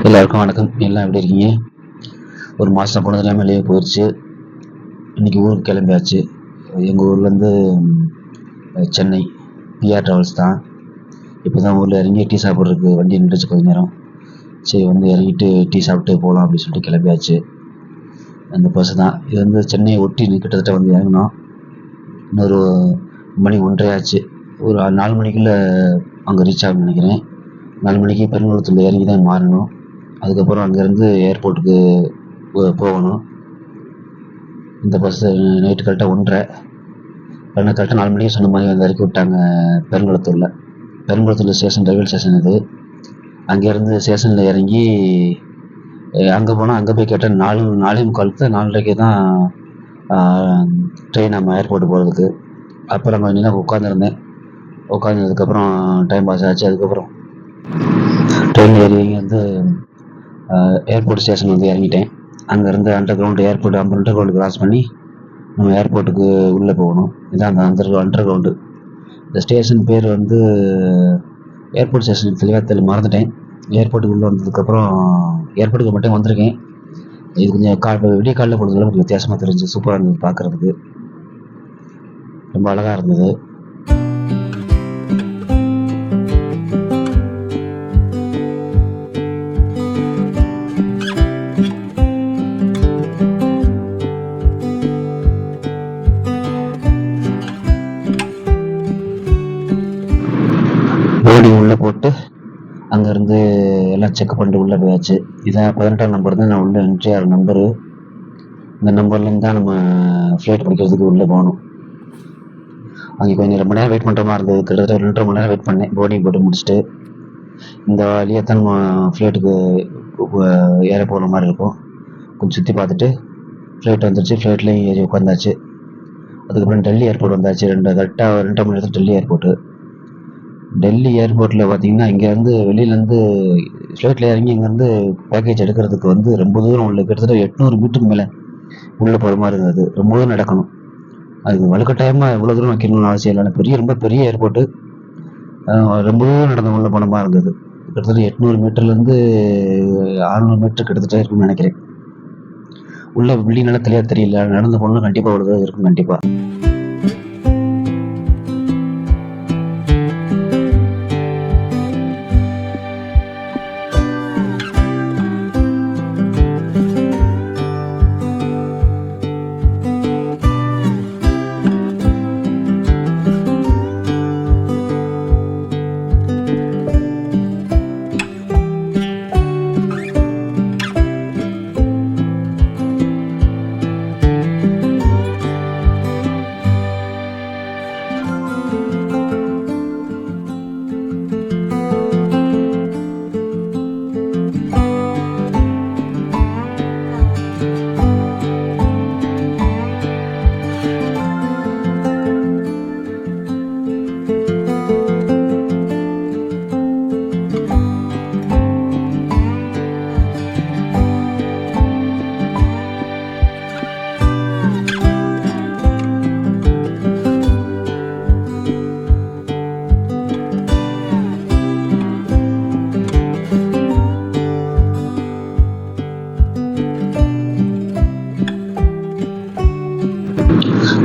எல்லாருக்கும் வணக்கம். எல்லாம் எப்படி இருக்கீங்க? ஒரு மாதம் போனது இல்லாமல் லீவ் போயிடுச்சு. இன்றைக்கி ஊருக்கு கிளம்பியாச்சு. எங்கள் ஊர்லேருந்து சென்னை பிஆர் ட்ராவல்ஸ் தான். இப்போ தான் ஊரில் இறங்கி டீ சாப்பிட்றதுக்கு வண்டி நின்றுச்சு கொஞ்ச நேரம். சரி வந்து இறங்கிட்டு டீ சாப்பிட்டு போகலாம் அப்படின்னு சொல்லிட்டு கிளம்பியாச்சு. அந்த பஸ்ஸு தான். இது வந்து சென்னையை ஒட்டி கிட்டத்தட்ட வந்து இறங்கினோம். இன்னொரு மணி 1:30 ஆச்சு. ஒரு 4 மணிக்குள்ளே அங்கே ரீச் ஆகும்னு நினைக்கிறேன். 4 மணிக்கு பெருங்குளத்தூரில் இறங்கி தான் மாறணும். அதுக்கப்புறம் அங்கேருந்து ஏர்போர்ட்டுக்கு போகணும். இந்த பஸ்ஸு நைட்டு கரெக்டாக 1:30 கரெக்டாக 4 மணிக்கு சொன்ன மாதிரி வந்து இறக்கி விட்டாங்க பெருங்குளத்தூரில் ஸ்டேஷன், ரயில்வே ஸ்டேஷன் இது. அங்கேருந்து ஸ்டேஷனில் இறங்கி அங்கே போனால் அங்கே போய் கேட்டால் 4:45 4:30 தான் ட்ரெயின் நம்ம ஏர்போர்ட்டு போகிறதுக்கு. அப்புறம் கொஞ்ச நேரம் உட்காந்துருந்ததுக்கப்புறம் டைம் பாஸ் ஆச்சு. அதுக்கப்புறம் ட்ரெயின் ஏறி வந்து ஏர்போர்ட் ஸ்டேஷன் வந்து இறங்கிட்டேன். அங்கேருந்து அண்டர் கிரவுண்டு கிராஸ் பண்ணி நம்ம ஏர்போர்ட்டுக்கு உள்ளே போகணும். இதான் அந்த அண்டர் கிரவுண்டு. இந்த ஸ்டேஷன் பேர் வந்து ஏர்போர்ட் ஸ்டேஷன் தெளிவாக மறந்துட்டேன். ஏர்போர்ட்டுக்கு உள்ளே வந்ததுக்கப்புறம் ஏர்போர்ட்டுக்கு மட்டும் வந்திருக்கேன். இது கொஞ்சம் விடிய காலையில் போனதுல கொஞ்சம் வித்தியாசமாக தெரிஞ்சு சூப்பராக இருந்தது. பார்க்குறதுக்கு ரொம்ப அழகாக இருந்தது. போர்டிங் உள்ளே போட்டு அங்கேருந்து எல்லாம் செக் பண்ணிட்டு உள்ளே போயாச்சு. இதான் 18ஆம் நம்பர் தான் நான் உள்ள என்ட்ரி ஆகிற நம்பரு. இந்த நம்பர்லேருந்து தான் நம்ம ஃப்ளைட் பிடிக்கிறதுக்கு உள்ளே போகணும். அங்கே கொஞ்சம் ரொம்ப நேரம் வெயிட் பண்ணுற மாதிரி இருந்தது. கிட்டத்தட்ட 2.5 மணி நேரம் வெயிட் பண்ணேன் போர்டிங் போட்டு முடிச்சுட்டு. இந்த வழியாக தான் நம்ம ஃப்ளைட்டுக்கு ஏற போகிற மாதிரி இருக்கும். கொஞ்சம் சுற்றி பார்த்துட்டு ஃப்ளைட் வந்துடுச்சு. ஃப்ளைட்லேயும் ஏறி உட்காந்தாச்சு. அதுக்கப்புறம் டெல்லி ஏர்போர்ட் வந்தாச்சு. கரெக்டாக 2.5 மணி நேரத்தில் டெல்லி ஏர்போர்ட்டில் பார்த்தீங்கன்னா இங்கேருந்து வெளியிலேருந்து ஃப்ளைட்டில் இறங்கி இங்கேருந்து பேக்கேஜ் எடுக்கிறதுக்கு வந்து ரொம்ப தூரம் உள்ள கிட்டத்தட்ட 800 மீட்டருக்கு மேலே உள்ளே போகிற மாதிரி இருந்தது. ரொம்ப தூரம் நடக்கணும். அதுக்கு வலுக்கட்டாயமாக இவ்வளோ தூரம் வைக்கணும்னு அவசியம் இல்லை. ரொம்ப பெரிய ஏர்போர்ட்டு. ரொம்ப தூரம் நடந்து உள்ள போன மாதிரி இருந்தது. கிட்டத்தட்ட 800 மீட்டர்லேருந்து 600 மீட்டர் கிட்டத்தட்ட இருக்குன்னு நினைக்கிறேன். உள்ள பில்டிங்னால தெரியல. நடந்து போகணும் கண்டிப்பாக அவ்வளோ தூரம் இருக்கும் கண்டிப்பாக.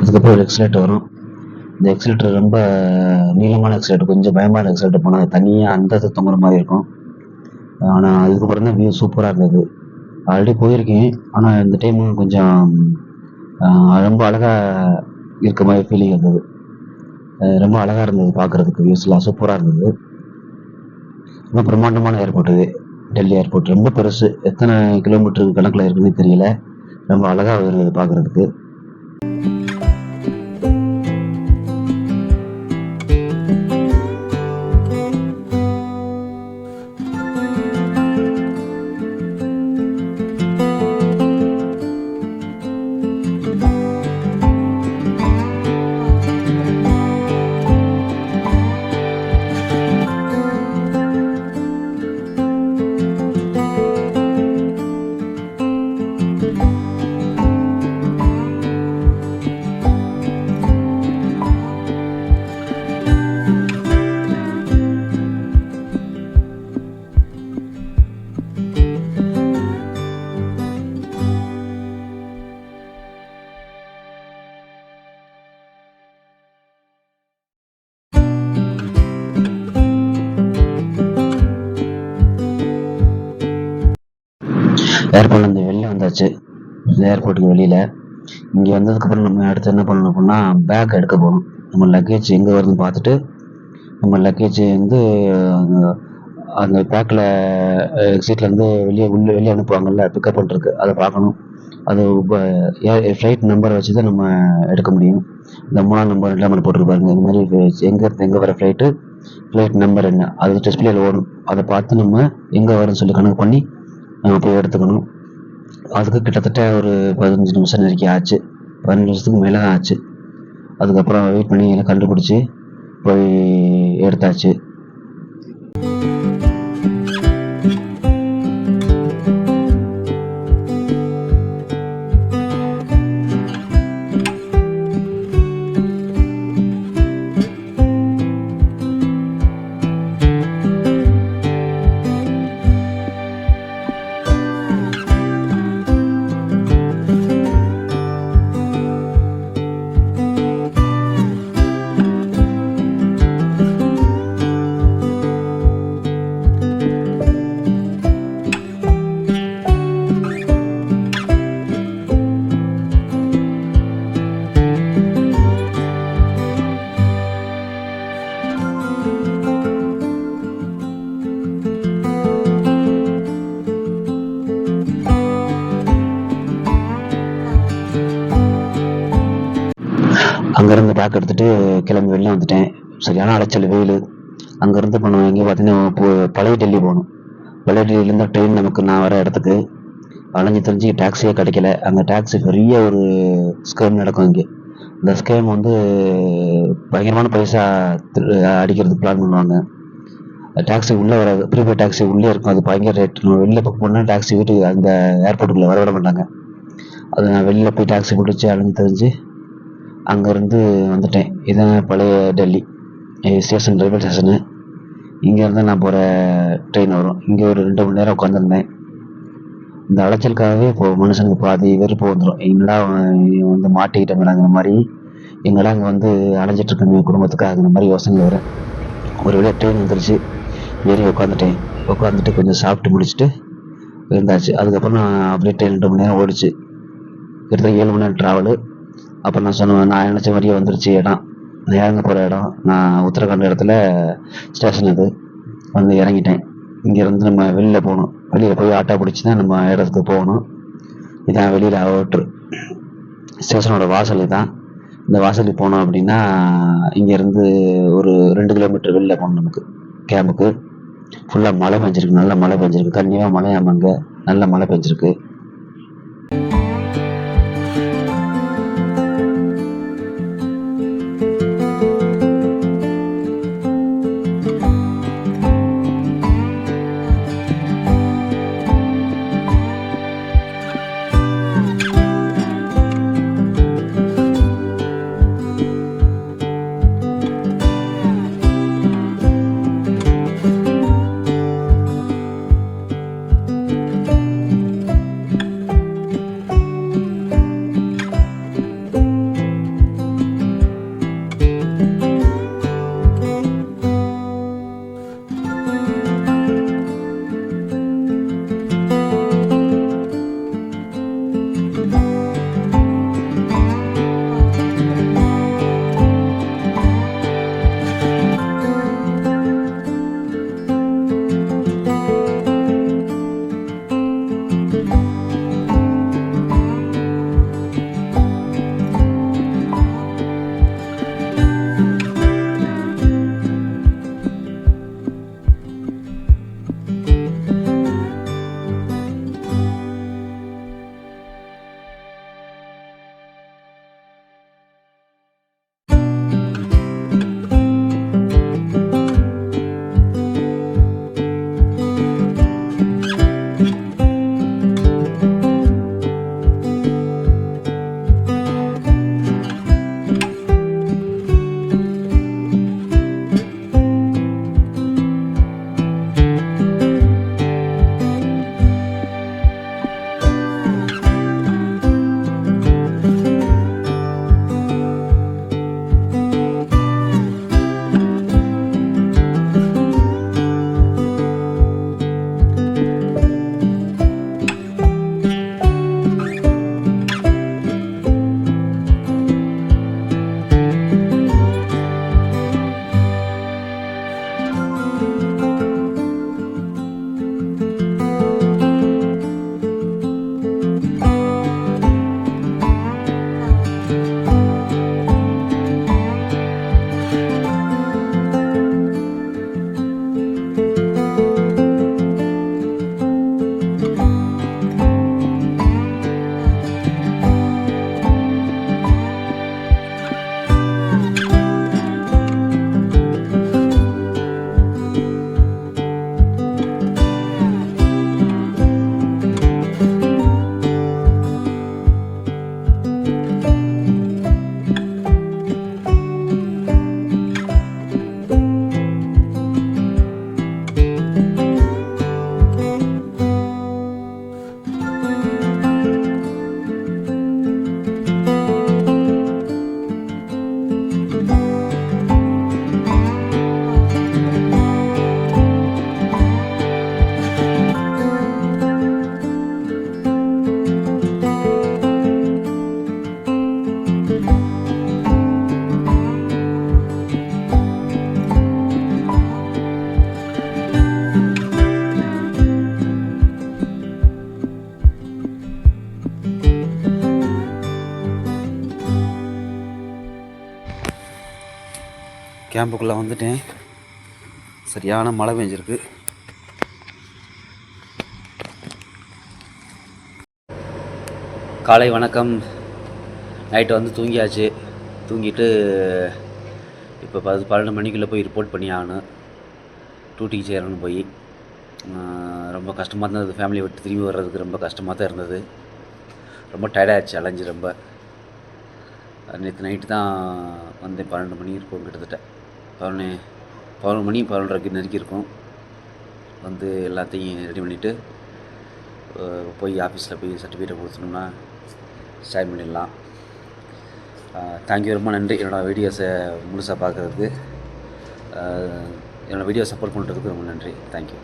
அதுக்கப்புறம் ஒரு எக்ஸலேட்டர் வரும். இந்த எக்ஸலேட்டர் ரொம்ப நீளமான எக்ஸலேட்டர், கொஞ்சம் பயமான எக்ஸலேட்டர். போனால் தனியாக அந்த தொங்குற மாதிரி இருக்கும். ஆனால் அதுக்கப்புறம் தான் வியூ சூப்பராக இருந்தது. ஆல்ரெடி போயிருக்கேன். ஆனால் இந்த டைம் கொஞ்சம் ரொம்ப அழகாக இருக்க மாதிரி ஃபீலிங் இருந்தது. ரொம்ப அழகாக இருந்தது பார்க்குறதுக்கு. வியூஸ்லாம் சூப்பராக இருந்தது. ரொம்ப பிரம்மாண்டமான ஏர்போர்ட் இது. டெல்லி ஏர்போர்ட் ரொம்ப பெருசு. எத்தனை கிலோமீட்டர் கணக்கில் இருக்குன்னு தெரியல. ரொம்ப அழகாக இருந்தது பார்க்குறதுக்கு. ஏர்போர்ட்லேருந்து வெளில வந்தாச்சு. இந்த ஏர்போர்ட்டுக்கு வெளியில் இங்கே வந்ததுக்கப்புறம் நம்ம அடுத்து என்ன பண்ணணும் அப்படின்னா பேக் எடுக்க போகணும். நம்ம லக்கேஜ் எங்கே வருதுன்னு பார்த்துட்டு நம்ம லக்கேஜ் வந்து அந்த பேக்கில் எக்ஸிட்லேருந்து வெளியே அனுப்புவாங்கள்ல பிக்கப் பண்ணுறதுக்கு அதை பார்க்கணும். அது ஃப்ளைட் நம்பரை வச்சு தான் நம்ம எடுக்க முடியும். இந்த 3ஆம் நம்பர் 2ஆம் நம்பர் போட்டிருப்பாருங்க. இந்த மாதிரி எங்கே வர ஃப்ளைட் நம்பர் என்ன அது டிஸ்பிளேல ஓடும். அதை பார்த்து நம்ம எங்கே வரும்னு சொல்லி கணக்கு பண்ணி நம்ம போய் எடுத்துக்கணும். அதுக்கு கிட்டத்தட்ட ஒரு 15 நிமிஷம் நெருக்கி ஆச்சு. 15 நிமிஷத்துக்கு மேலே தான் ஆச்சு. அதுக்கப்புறம் வெயிட் பண்ணி எல்லாம் கண்டுபிடிச்சி போய் எடுத்தாச்சு. அங்கேருந்து பேக் எடுத்துகிட்டு கிளம்பி வெளில வந்துட்டேன். சரியான அலைச்சல், வெயில். அங்கேருந்து போனோம் எங்கே பார்த்தீங்கன்னா பழைய டெல்லி போகணும். பழைய டெல்லியிலேருந்து ட்ரெயின் நமக்கு நான் வர இடத்துக்கு அலைஞ்சு தெரிஞ்சு டாக்ஸியே கிடைக்கல. அங்கே டாக்ஸி பெரிய ஒரு ஸ்கேம் நடக்கும். இங்கே இந்த ஸ்கேம் வந்து பயங்கரமான பைசா அடிக்கிறதுக்கு பிளான் பண்ணுவாங்க. டாக்ஸி உள்ளே வராது, ப்ரீபெய்ட் டாக்ஸி உள்ளே இருக்கும். அது பயங்கர ரேட். நம்ம வெளில புக் பண்ணால் டாக்ஸி வீட்டுக்கு அந்த ஏர்போர்ட்டுக்குள்ளே வரவிட மாட்டாங்க. அது நான் வெளியில் போய் டாக்ஸி பிடிச்சி அலைஞ்சு தெரிஞ்சு அங்கேருந்து வந்துட்டேன். இதுதான் பழைய டெல்லி ஸ்டேஷன், ரயில்வே ஸ்டேஷனு. இங்கேருந்து நான் போகிற ட்ரெயின் வரும். இங்கே ஒரு 2 மணி நேரம் உட்காந்துருந்தேன். இந்த அலைச்சலுக்காகவே இப்போது மனுஷனுக்கு பாதி வெறுப்பு வந்துடும். எங்கடா வந்து மாட்டிக்கிட்டோங்கிற மாதிரி, எங்கடா அங்கே வந்து அலைஞ்சிட்ருக்கோமே குடும்பத்துக்காகங்கிற மாதிரி யோசனை வரும். ஒரு வழியாக ட்ரெயின் வந்துருச்சு. ஏறி உட்காந்துட்டேன். உட்காந்துட்டு கொஞ்சம் சாப்பிட்டு முடிச்சுட்டு இருந்தாச்சு. அதுக்கப்புறம் நான் அப்படியே ட்ரெயின் 2 மணி நேரம் ஓடிச்சு. கிட்டத்தட்ட 7 மணி நேரம் ட்ராவலு. அப்புறம் நான் சொன்னேன், நான் நினச்ச மாதிரியே வந்துருச்சு இடம். நான் இறங்க போகிற இடம் நான் உத்தரகாண்ட் இடத்துல ஸ்டேஷன் அது வந்து இறங்கிட்டேன். இங்கேருந்து நம்ம வெளியில் போகணும். வெளியில் போய் ஆட்டோ பிடிச்சி தான் நம்ம இடத்துக்கு போகணும். இதான் வெளியில் அவுட்ரு ஸ்டேஷனோட வாசல் தான். இந்த வாசலுக்கு போனோம் அப்படின்னா இங்கேருந்து ஒரு 2 கிலோமீட்டர் வெளியில் போகணும் நமக்கு கேம்புக்கு. ஃபுல்லாக மழை பெஞ்சிருக்கு, நல்ல மழை பெஞ்சிருக்கு. கன்னியாக மழையாமங்க, நல்ல மழை பெஞ்சிருக்கு. கேம்புக்குள்ளே வந்துட்டேன். சரியான மழை பெஞ்சிருக்கு. காலை வணக்கம். நைட்டு வந்து தூங்கியாச்சு. தூங்கிட்டு இப்போ 12 மணிக்குள்ளே போய் ரிப்போர்ட் பண்ணி ஆகணும். டியூட்டிக்கு சேரணும் போய். ரொம்ப கஷ்டமாக இருந்தது. ஃபேமிலியை விட்டு திரும்பி வர்றதுக்கு ரொம்ப கஷ்டமாக தான் இருந்தது. ரொம்ப டயர்டாகிடுச்சு அலைஞ்சு. ரொம்ப நேற்று நைட்டு தான் வந்தேன். 12 மணி இருக்கும் கிட்டத்தட்ட. 11 மணி 11:30 நெருக்கி இருக்கும். வந்து எல்லாத்தையும் ரெடி பண்ணிவிட்டு போய் ஆஃபீஸில் போய் சர்டிஃபிகேட்டை கொடுத்தோம்னா ஜாயின் பண்ணிடலாம். தேங்க்யூ, ரொம்ப நன்றி என்னோடய வீடியோஸை முழுசாக பார்க்குறதுக்கு. என்னோடய வீடியோ சப்போர்ட் பண்ணுறதுக்கு ரொம்ப நன்றி. தேங்க்யூ.